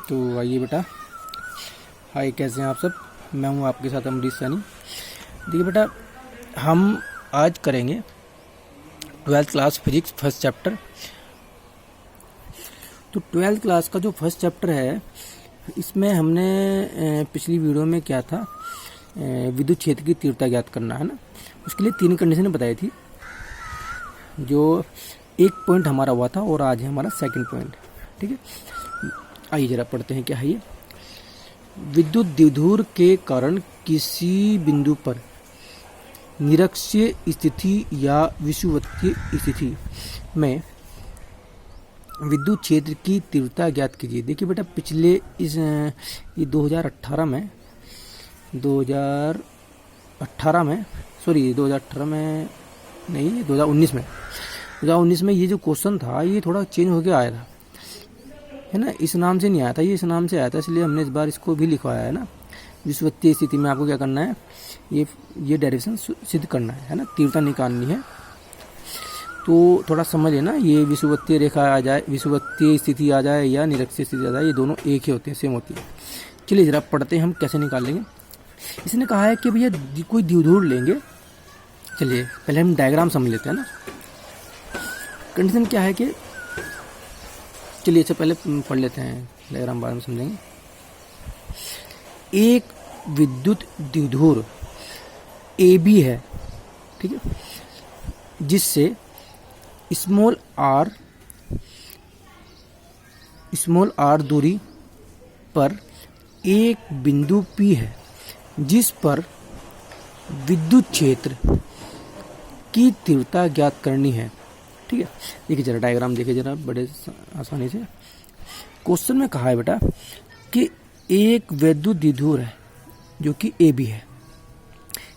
तो आइए बेटा, हाय, कैसे हैं आप सब। मैं हूं आपके साथ अमरीश सैनी। देखिए बेटा, हम आज करेंगे 12th class physics first chapter. तो 12th क्लास का जो फर्स्ट चैप्टर है, इसमें हमने पिछली वीडियो में क्या था, विद्युत क्षेत्र की तीव्रता ज्ञात करना है ना। उसके लिए 3 कंडीशन बताई थी। जो एक पॉइंट हमारा हुआ था और आज है हमारा सेकंड पॉइंट। ठीक है, आइए जरा पढ़ते हैं क्या है ये। विद्युत द्विध्रुव के कारण किसी बिंदु पर निरक्षीय स्थिति या विषुवतीय स्थिति में विद्युत क्षेत्र की तीव्रता ज्ञात कीजिए। देखिए बेटा, पिछले इस ये 2018 में 2018 में नहीं, 2019 में ये जो क्वेश्चन था ये थोड़ा चेंज होके आया था, है ना। इस नाम से नहीं आया था, ये इस नाम से आया था, इसलिए हमने इस बार इसको भी लिखवाया है ना। विषुवतीय स्थिति में आपको क्या करना है, ये डेरिवेशन सिद्ध करना है ना, तीव्रता निकालनी है। तो थोड़ा समझ लेना, ये विषुवतीय रेखा आ जाए, विषुवतीय स्थिति आ जाए या निरक्षीय स्थिति आ जाए, ये दोनों एक ही होते हैं, सेम होती है। चलिए जरा पढ़ते हैं हम कैसे निकालेंगे। इसने कहा है कि भैया कोई द्विध्रुव लेंगे। चलिए पहले हम डायग्राम समझ लेते हैं ना। कंडीशन क्या है कि, चलिए इससे पहले पढ़ लेते हैं, डायग्राम बाद में समझेंगे। एक विद्युत द्विध्रुव AB है, ठीक है, जिससे स्मॉल r दूरी पर एक बिंदु P है, जिस पर विद्युत क्षेत्र की तीव्रता ज्ञात करनी है। ठीक है, देखिए जरा डायग्राम देखिए जरा बड़े आसानी से। क्वेश्चन में कहा है बेटा कि एक विद्युत द्विध्रुव है जो कि AB है।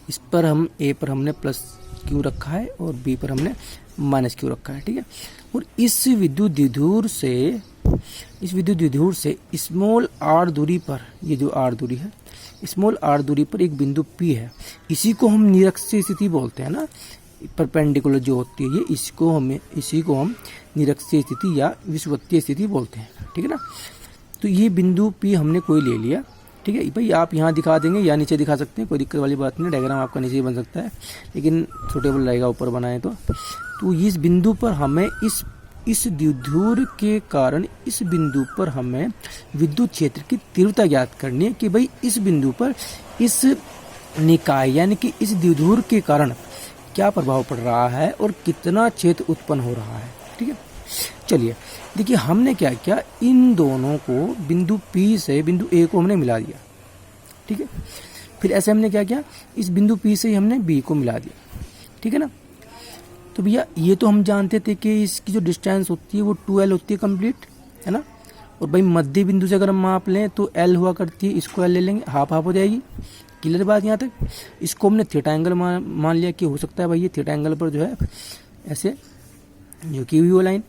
इस पर हम A पर हमने प्लस Q रखा है और B पर हमने माइनस Q रखा है। ठीक है, और इस विद्युत द्विध्रुव से स्मॉल r दूरी पर, ये जो r दूरी है, स्मॉल r दूरी पर एक बिंदु P है। इसी को हम निरक्षीय स्थिति बोलते हैं ना, परपेंडिकुलर जो होती है ये, इसी को हम निरक्षीय स्थिति या विषुवतीय स्थिति बोलते हैं। ठीक है ना। तो ये बिंदु P हमने कोई ले लिया। ठीक है भाई, आप यहाँ दिखा देंगे या नीचे दिखा सकते हैं, कोई दिक्कत वाली बात नहीं। डायग्राम आपका नीचे ही बन सकता है, लेकिन सूटेबल रहेगा ऊपर बनाए तो इस बिंदु पर हमें इस द्विध्रुव के कारण इस बिंदु पर हमें विद्युत क्षेत्र की तीव्रता ज्ञात करनी है कि भाई इस बिंदु पर इस निकाय यानी कि इस द्विध्रुव के कारण क्या प्रभाव पड़ रहा है और कितना क्षेत्र उत्पन्न हो रहा है। ठीक है, चलिए देखिए हमने क्या किया, इन दोनों को बिंदु P से बिंदु A को हमने मिला दिया। ठीक है, फिर ऐसे हमने क्या किया, इस बिंदु P से ही हमने B को मिला दिया। ठीक है ना। तो भैया ये तो हम जानते थे कि इसकी जो डिस्टेंस होती है वो 2L होती है कंप्लीट, है ना। और भाई मध्य बिंदु से अगर हम माप लें तो L हुआ करती है, इसको L ले लेंगे, हाफ हाफ हो जाएगी। क्लियर बात यहाँ तक। इसको हमने थीटा एंगल मान लिया कि हो सकता है भाई ये थीटा एंगल पर जो है ऐसे जो की हुई वो लाइन।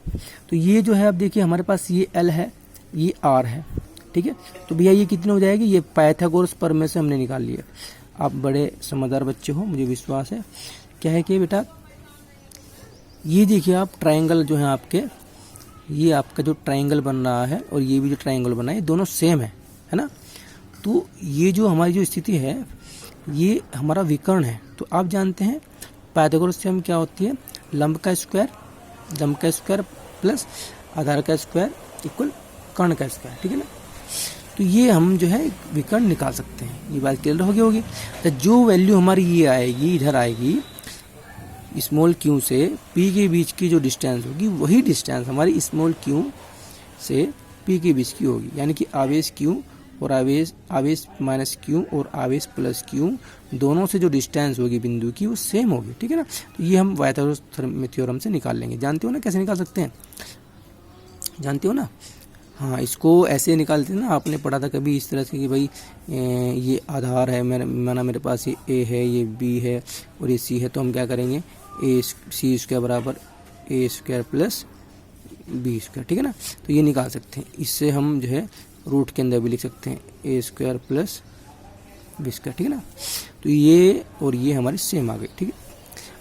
तो ये जो है, अब देखिए हमारे पास ये L है, ये R है। ठीक है, तो भैया ये कितनी हो जाएगी, ये पाइथागोरस प्रमेय से हमने निकाल लिया। आप बड़े समझदार बच्चे हो, मुझे विश्वास है। क्या है कि बेटा ये देखिए, आप ट्रायंगल जो है आपके, ये आपका जो ट्रायंगल बन रहा है और ये भी जो ट्रायंगल बना है, ये दोनों सेम है ना। तो ये जो हमारी जो स्थिति है, ये हमारा विकर्ण है। तो आप जानते हैं पाइथागोरस थ्योरम क्या होती है, लंब का स्क्वायर प्लस आधार का स्क्वायर इक्वल कर्ण का स्क्वायर। ठीक है ना। तो ये हम जो है विकर्ण निकाल सकते हैं। ये बात क्लियर होगी। तो जो वैल्यू हमारी ये आएगी, इधर आएगी, स्मॉल q से P के बीच की जो डिस्टेंस होगी, वही डिस्टेंस हमारी स्मॉल q से P के बीच की होगी। यानी कि आवेश q और आवेश माइनस q और आवेश प्लस q दोनों से जो डिस्टेंस होगी बिंदु की, वो सेम होगी। ठीक है ना। तो ये हम पाइथागोरस थ्योरम से निकाल लेंगे। जानते हो ना कैसे निकाल सकते हैं, जानते हो ना। हाँ, इसको ऐसे निकालते हैं ना, आपने पढ़ा था कभी इस तरह से कि भाई ये आधार है, मेरे पास ये A है, ये B है और ये C है। तो हम क्या करेंगे, C स्क्वायर बराबर A square plus B square. ठीक है ना। तो ये निकाल सकते हैं। इससे हम जो है रूट के अंदर भी लिख सकते हैं A square plus B square. ठीक है ना। तो ये और ये हमारे सेम आ गए। ठीक है,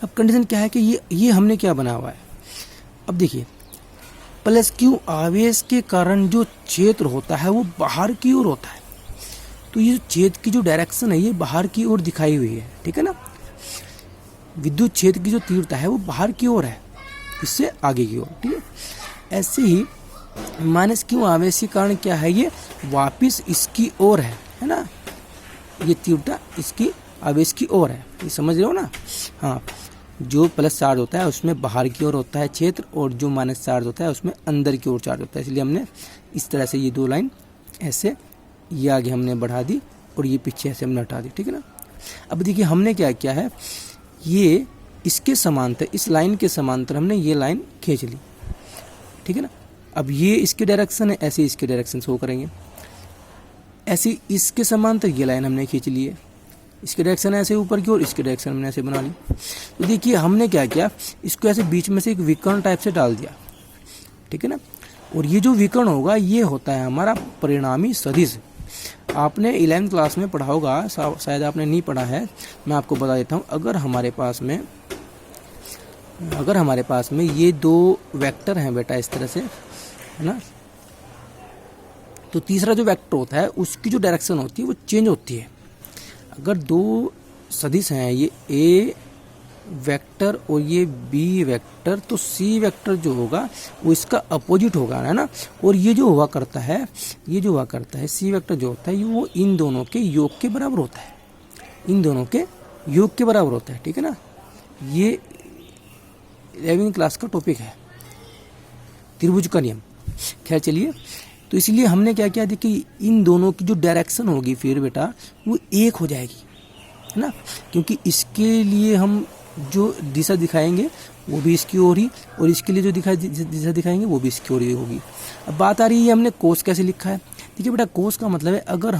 अब कंडीशन क्या है कि ये हमने क्या बना हुआ है। अब देखिए प्लस क्यू आवेश के कारण जो क्षेत्र होता है वो बाहर की ओर होता है। तो ये क्षेत्र की जो डायरेक्शन है ये बाहर की ओर दिखाई हुई है, ठीक है ना। विद्युत क्षेत्र की जो तीव्रता है वो बाहर की ओर है, इससे आगे की ओर, ठीक है। ऐसे ही माइनस क्यू आवेश के कारण क्या है, ये वापिस इसकी ओर है ना। ये तीव्रता इसकी आवेश की ओर है, ये समझ रहे हो ना। हाँ, जो प्लस चार्ज होता है उसमें बाहर की ओर होता है क्षेत्र, और जो माइनस चार्ज होता है उसमें अंदर की ओर चार्ज होता है। इसलिए हमने इस तरह से ये दो लाइन ऐसे, ये आगे हमने बढ़ा दी और ये पीछे ऐसे हमने हटा दी, ठीक है ना। अब देखिए हमने क्या किया है, ये इसके समांतर, इस लाइन के समांतर हमने ये लाइन खींच ली, ठीक है ना। अब ये इसके डायरेक्शन है, ऐसे इसके डायरेक्शन शो करेंगे। ऐसे इसके समांतर ये लाइन हमने खींच ली है, इसके डायरेक्शन ऐसे ऊपर की और इसके डायरेक्शन हमने ऐसे बना ली। तो देखिए हमने क्या किया, इसको ऐसे बीच में से एक विकर्ण टाइप से डाल दिया, ठीक है ना। और ये जो विकर्ण होगा ये होता है हमारा परिणामी सदिश। आपने 11वीं क्लास में पढ़ा होगा, शायद आपने नहीं पढ़ा है, मैं आपको बता देता हूँ। अगर हमारे पास में ये दो वेक्टर हैं बेटा इस तरह से, है ना, तो तीसरा जो वेक्टर होता है उसकी जो डायरेक्शन होती है वो चेंज होती है। अगर दो सदिश हैं, ये ए वेक्टर और ये बी वेक्टर, तो सी वेक्टर जो होगा वो इसका अपोजिट होगा, है ना। और ये जो हुआ करता है सी वेक्टर जो होता है वो इन दोनों के योग के बराबर होता है, ठीक है ना। ये 11वीं क्लास का टॉपिक है, त्रिभुज का नियम। खैर चलिए, तो इसलिए हमने क्या किया, देखिए इन दोनों की जो डायरेक्शन होगी फिर बेटा वो एक हो जाएगी, है ना। क्योंकि इसके लिए हम जो दिशा दिखाएंगे वो भी इसकी ओर ही, और इसके लिए जो दिशा दिखाएंगे वो भी इसकी ओर ही होगी। अब बात आ रही है हमने कोस कैसे लिखा है। देखिए बेटा कोस का मतलब है अगर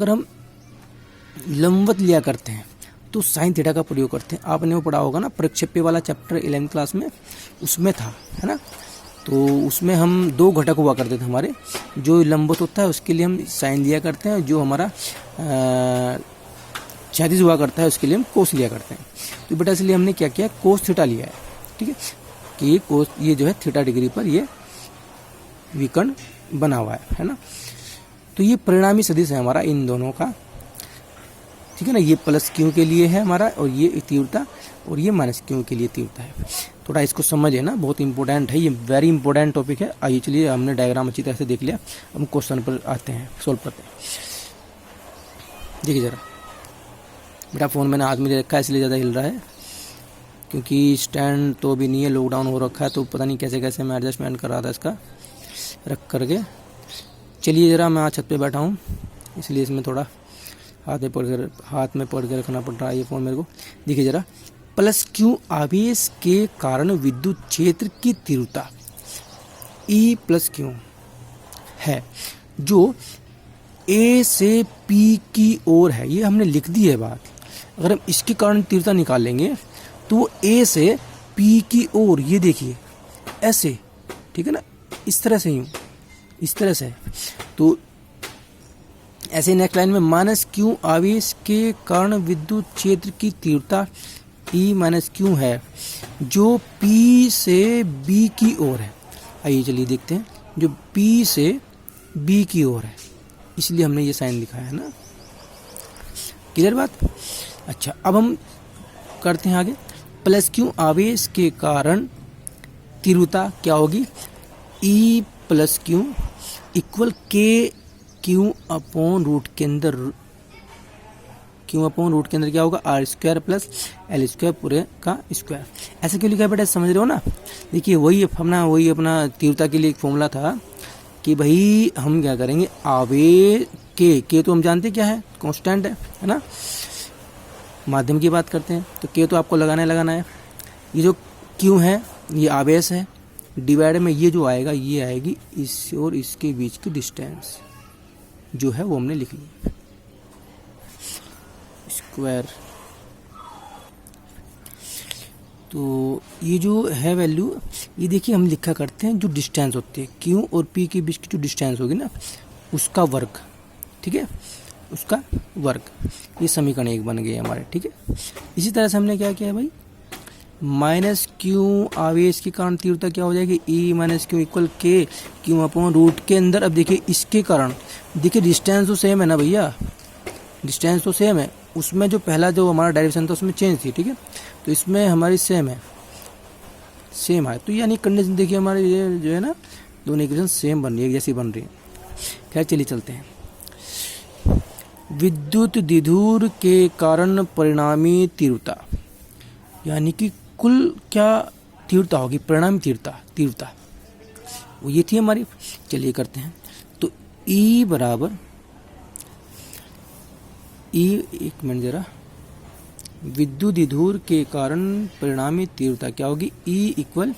हम लंबवत लिया करते हैं तो साइन थीटा का प्रयोग करते हैं। आपने वो पढ़ा होगा ना, प्रक्षेप्य वाला चैप्टर 11वीं क्लास में, उसमें था, है ना। तो उसमें हम दो घटक हुआ करते थे हमारे, जो लंबवत होता है उसके लिए हम साइन लिया करते हैं, जो हमारा क्षैतिज हुआ करता है उसके लिए हम कोस लिया करते हैं। तो बेटा इसलिए हमने क्या किया, कोस थीटा लिया है, ठीक है, कि कोस ये जो है थीटा डिग्री पर ये विकर्ण बना हुआ है ना। तो ये परिणामी सदिश है हमारा इन दोनों का, ठीक है ना। ये प्लस क्यू के लिए है हमारा, और ये तीव्रता, और ये माइनस क्यू के लिए तीव्रता है। थोड़ा इसको समझे ना, बहुत इंपॉर्टेंट है ये, वेरी इंपॉर्टेंट टॉपिक है। आइए चलिए, हमने डायग्राम अच्छी तरह से देख लिया, हम क्वेश्चन पर आते हैं, सोल्व करते हैं। देखिए जरा बेटा, फ़ोन मैंने हाथ में ले रखा है इसलिए ज़्यादा हिल रहा है, क्योंकि स्टैंड तो अभी नहीं है, लॉकडाउन हो रखा है, तो पता नहीं कैसे कैसे मैं एडजस्टमेंट कर रहा था इसका रख करके। चलिए जरा, मैं आज छत पे बैठा हूँ इसलिए इसमें थोड़ा हाथ में पकड़ के रखना पड़ रहा है ये फ़ोन मेरे को। देखिए जरा, प्लस क्यू आवेश के कारण विद्युत क्षेत्र की तीव्रता E प्लस क्यू है, जो A से P की ओर है। ये हमने लिख दी है बात। अगर हम इसके कारण तीव्रता निकालेंगे तो वो A से P की ओर, ये देखिए ऐसे, ठीक है ना, इस तरह से, यूँ इस तरह से। तो ऐसे नेक्स्ट लाइन में माइनस क्यू आवेश के कारण विद्युत क्षेत्र की तीव्रता E माइनस क्यू है, जो P से B की ओर है। आइए चलिए देखते हैं, जो P से B की ओर है, इसलिए हमने ये साइन दिखाया है ना। क्लियर बात। अच्छा, अब हम करते हैं आगे। प्लस क्यू आवेश के कारण तीव्रता क्या होगी, E plus q equal k q upon root के अंदर, क्या होगा, r square plus l square पूरे का स्क्वायर। ऐसे क्यों लिखा है बेटा, समझ रहे हो ना। देखिए वही अपना तीव्रता के लिए एक फॉर्मूला था कि भाई हम क्या करेंगे, आवेश के तो हम जानते क्या है, कांस्टेंट है ना। माध्यम की बात करते हैं तो के तो आपको लगाना है। ये जो क्यू है ये आवेश है, डिवाइड में ये जो आएगा ये आएगी इस और इसके बीच की डिस्टेंस जो है वो हमने लिख ली, स्क्वायर। तो ये जो है वैल्यू, ये देखिए हम लिखा करते हैं जो डिस्टेंस होती है क्यू और पी के बीच की जो डिस्टेंस होगी ना उसका वर्ग, ठीक है, उसका वर्ग। ये समीकरण एक बन गए हमारे, ठीक है। इसी तरह से हमने क्या किया है भाई, माइनस क्यू आवेश के कारण तीव्रता क्या हो जाएगी, E minus Q equal k q upon root के अंदर। अब देखिए इसके कारण, देखिए डिस्टेंस तो सेम है ना भैया, डिस्टेंस तो सेम है, उसमें जो पहला जो हमारा डायरेक्शन था उसमें चेंज थी, ठीक है, तो इसमें हमारी सेम है, सेम है, तो यानी कंडीशन देखिए हमारे ये जो है ना दोनों इक्वेशन सेम बन रही है, एक जैसी बन रही है। खैर चलिए चलते हैं। विद्युत द्विध्रुव के कारण परिणामी तीव्रता, यानी कि कुल क्या तीव्रता होगी, परिणामी तीव्रता वो ये थी हमारी। चलिए करते हैं। तो E बराबर एक मिनट जरा, विद्युत द्विध्रुव के कारण परिणामी तीव्रता क्या होगी, E equal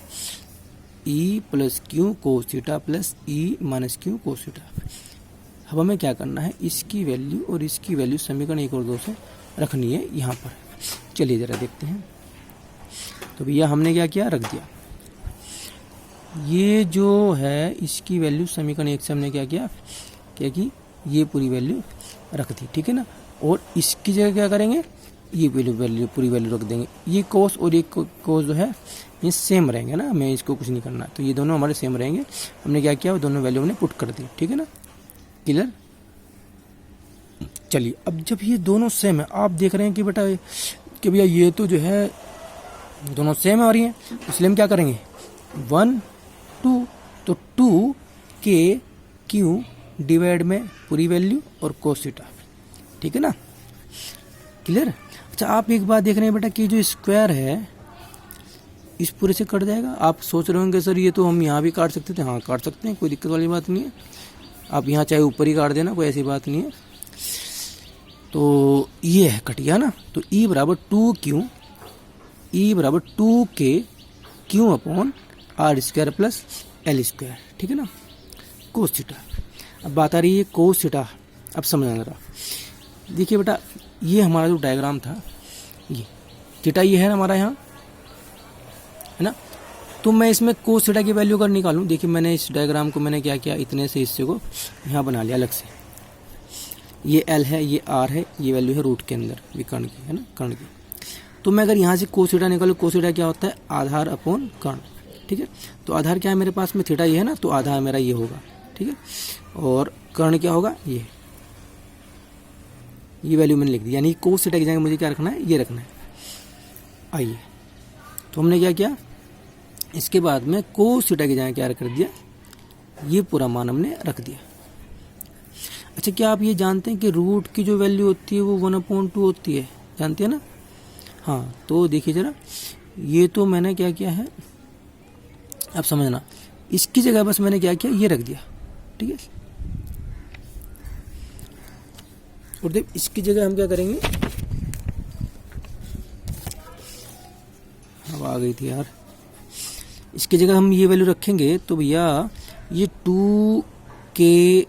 E plus Q cos theta plus E minus Q cos theta. अब हमें क्या करना है, इसकी वैल्यू और इसकी वैल्यू समीकरण 1 और 2 से रखनी है यहाँ पर। चलिए ज़रा देखते हैं। तो भैया हमने क्या किया, रख दिया। ये जो है इसकी वैल्यू समीकरण 1 से हमने क्या किया, कि ये पूरी वैल्यू रख दी, ठीक है ना। और इसकी जगह क्या करेंगे, ये पूरी वैल्यू रख देंगे। ये कोस और ये कोस जो है ये सेम रहेंगे ना, हमें इसको कुछ नहीं करना, तो ये दोनों हमारे सेम रहेंगे। हमने क्या किया, वो दोनों वैल्यू हमने पुट कर दी, ठीक है ना, क्लियर। चलिए अब जब ये दोनों सेम है, आप देख रहे हैं कि बेटा कि भैया ये तो जो है दोनों सेम आ रही हैं, इसलिए हम क्या करेंगे 1 2, तो 2 के क्यू डिवाइड में पूरी वैल्यू और कोस थीटा, ठीक है ना, क्लियर। अच्छा आप एक बात देख रहे हैं बेटा कि जो स्क्वायर है इस पूरे से कट जाएगा। आप सोच रहे होंगे सर ये तो हम यहाँ भी काट सकते थे, हाँ काट सकते हैं, कोई दिक्कत वाली बात नहीं है। आप यहाँ चाहे ऊपर ही काट देना, कोई ऐसी बात नहीं है। तो ये है कट गया ना, तो E बराबर 2 k q upon r square plus l square, ठीक है ना, कोस थीटा। अब बात आ रही है कोस थीटा। अब समझना जरा, देखिए बेटा ये हमारा जो डायग्राम था, ये थीटा ये है ना हमारा यहाँ, है ना। तो मैं इसमें कोस थीटा की वैल्यू अगर निकालूं, देखिए मैंने इस डायग्राम को मैंने क्या किया, इतने से हिस्से को यहाँ बना लिया अलग से। ये L है, ये R है, ये वैल्यू है रूट के अंदर विकर्ण की, है ना, कर्ण की। तो मैं अगर यहाँ से कोस थीटा निकालूं, कोस थीटा क्या होता है, आधार अपॉन कर्ण, ठीक है। तो आधार क्या है मेरे पास में, थीटा ये है ना, तो आधार मेरा ये होगा, ठीक है। और कर्ण क्या होगा, ये वैल्यू मैंने लिख दी। यानी कोस थीटा की जगह मुझे क्या रखना है, ये रखना है। आइए तो हमने क्या किया, इसके बाद में कोस थीटा की जगह क्या कर दिया, ये पूरा मान हमने रख दिया। अच्छा क्या आप ये जानते हैं कि रूट की जो वैल्यू होती है वो 1/2 होती है, जानते हैं ना। हाँ तो देखिए जरा, ये तो मैंने क्या किया है, आप समझना, इसकी जगह बस मैंने क्या किया, ये रख दिया, ठीक है। और देख इसकी जगह हम क्या करेंगे, अब आ गई थी यार, इसकी जगह हम ये वैल्यू रखेंगे तो भैया ये 2 के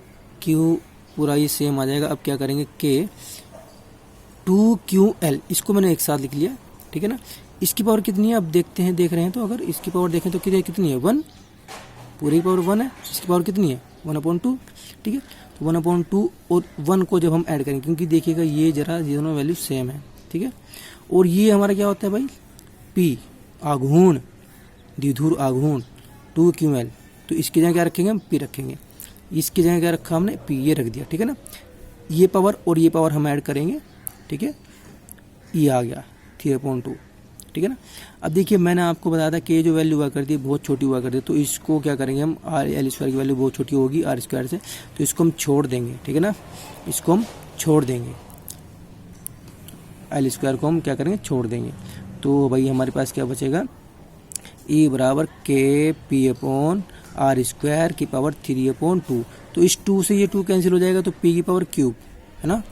क्यू पूरा ये सेम आ जाएगा। अब क्या करेंगे, के 2QL, इसको मैंने एक साथ लिख लिया, ठीक है ना। इसकी पावर कितनी है, अब देखते हैं, देख रहे हैं तो अगर इसकी पावर देखें तो कितनी है, 1, पूरी पावर 1 है। इसकी पावर कितनी है, 1/2, ठीक है। तो 1/2 और 1 को जब हम ऐड करेंगे, क्योंकि देखिएगा ये जरा ये दोनों वैल्यू सेम है, ठीक है। और ये हमारा क्या होता है भाई, P आघूर्ण, द्विध्रुव आघूर्ण 2QL, तो इसकी जगह क्या रखेंगे हम, P रखेंगे। इसकी जगह क्या रखा हमने, P, ये रख दिया, ठीक है ना। ये पावर और ये पावर हम ऐड करेंगे, ठीक है, ये आ गया 3/2, ठीक है ना। अब देखिए मैंने आपको बताया था कि जो वैल्यू हुआ करती है बहुत छोटी हुआ करती है, तो इसको क्या करेंगे हम, L स्क्वायर की वैल्यू बहुत छोटी होगी R स्क्वायर से, तो इसको हम छोड़ देंगे, ठीक है ना, इसको हम छोड़ देंगे, L स्क्वायर को हम क्या करेंगे, छोड़ देंगे। तो भाई हमारे पास क्या बचेगा, E बराबर के P अपॉन आर स्क्वायर की पावर 3/2। तो इस 2 से ये 2 कैंसिल हो जाएगा, तो P की पावर क्यूब, है ना,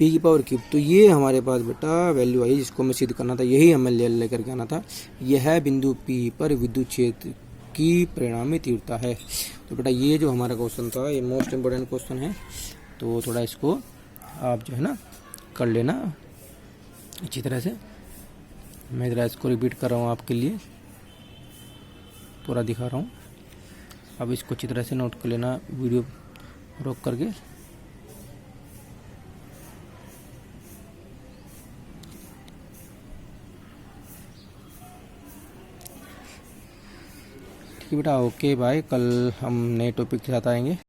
P की पावर क्यूब। तो ये हमारे पास बेटा वैल्यू आई जिसको हमें सिद्ध करना था, यही हमें लेकर के आना था। यह है बिंदु P पर विद्युत क्षेत्र की परिणामी तीव्रता है। तो बेटा ये जो हमारा क्वेश्चन था ये मोस्ट इम्पोर्टेंट क्वेश्चन है, तो थोड़ा इसको आप जो है ना कर लेना अच्छी तरह से। मैं ज़रा इसको रिपीट कर रहा हूँ आपके लिए, पूरा दिखा रहा हूँ, अब इसको अच्छी तरह से नोट कर लेना वीडियो रोक करके। ठीक है बेटा, ओके बाय, कल हम नए टॉपिक के साथ आएंगे।